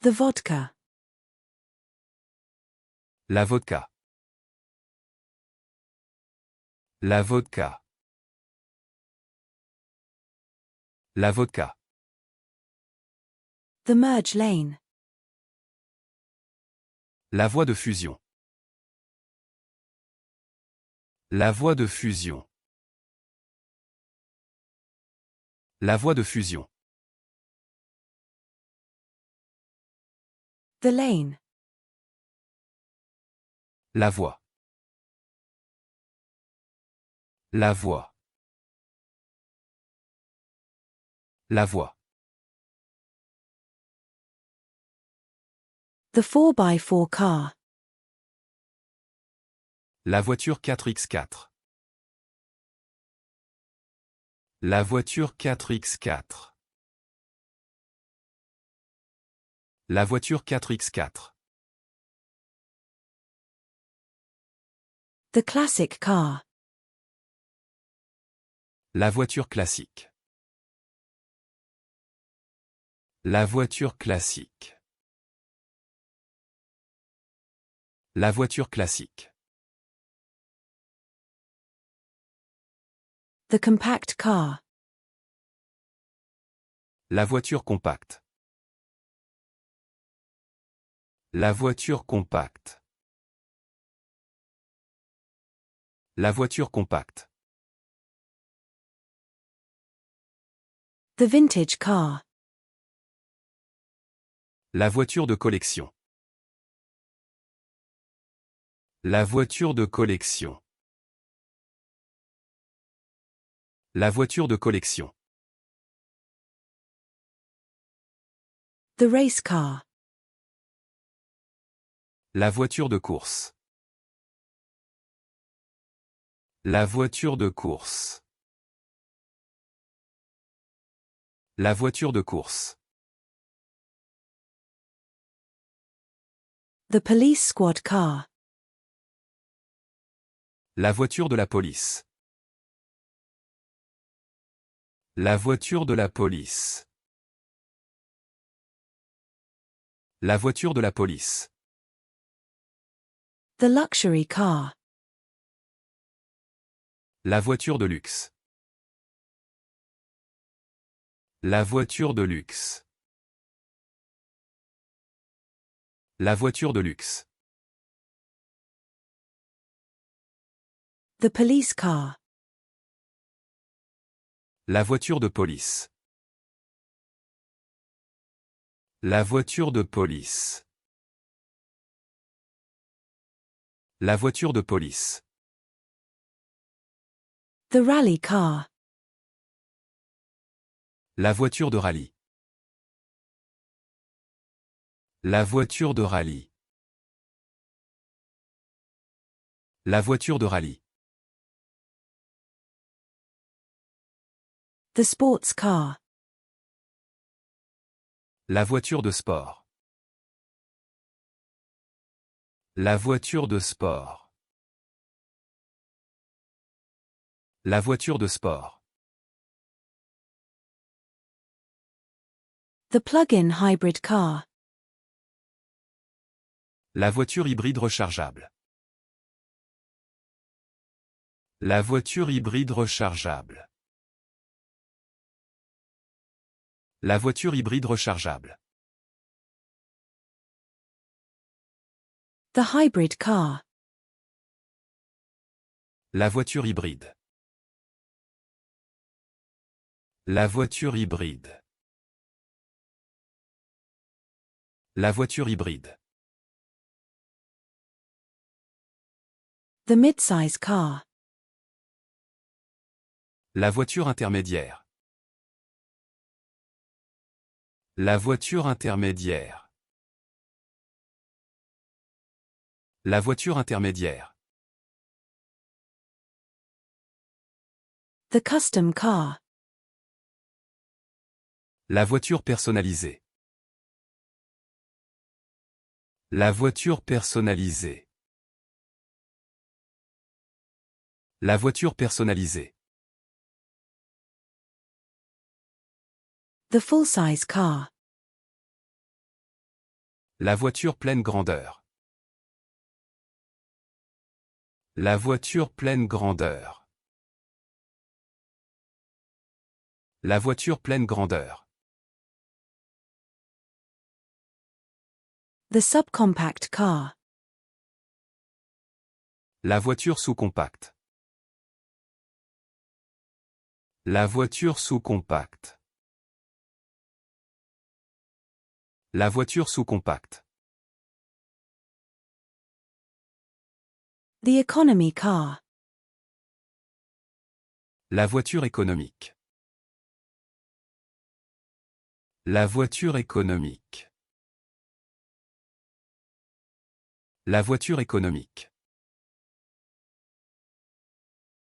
The vodka. La vodka. La vodka. La vodka. The merge lane. La voie de fusion. La voie de fusion. La voie de fusion. The lane. La voie. La voie. La voie. The 4x4 car. La voiture 4x4. La voiture 4x4. La voiture 4x4. The classic car. La voiture classique. La voiture classique. La voiture classique. The compact car. La voiture compacte. La voiture compacte. La voiture compacte. The vintage car. La voiture de collection. La voiture de collection. La voiture de collection. The race car. La voiture de course. La voiture de course. La voiture de course. The police squad car. La voiture de la police. La voiture de la police. La voiture de la police. The luxury car. La voiture de luxe. La voiture de luxe. La voiture de luxe. The police car. La voiture de police. La voiture de police. La voiture de police. The rally car. La voiture de rallye. La voiture de rallye. La voiture de rallye. The sports car. La voiture de sport. La voiture de sport. La voiture de sport. The plug-in hybrid car. La voiture hybride rechargeable. La voiture hybride rechargeable. La voiture hybride rechargeable. The hybrid car. La voiture hybride. La voiture hybride. La voiture hybride. The midsize car. La voiture intermédiaire. La voiture intermédiaire. La voiture intermédiaire. The custom car. La voiture personnalisée. La voiture personnalisée. La voiture personnalisée. The full-size car. La voiture pleine grandeur. La voiture pleine grandeur. La voiture pleine grandeur. The subcompact car. La voiture sous-compacte. La voiture sous-compacte. La voiture sous-compacte. The economy car. La voiture économique. La voiture économique. La voiture économique.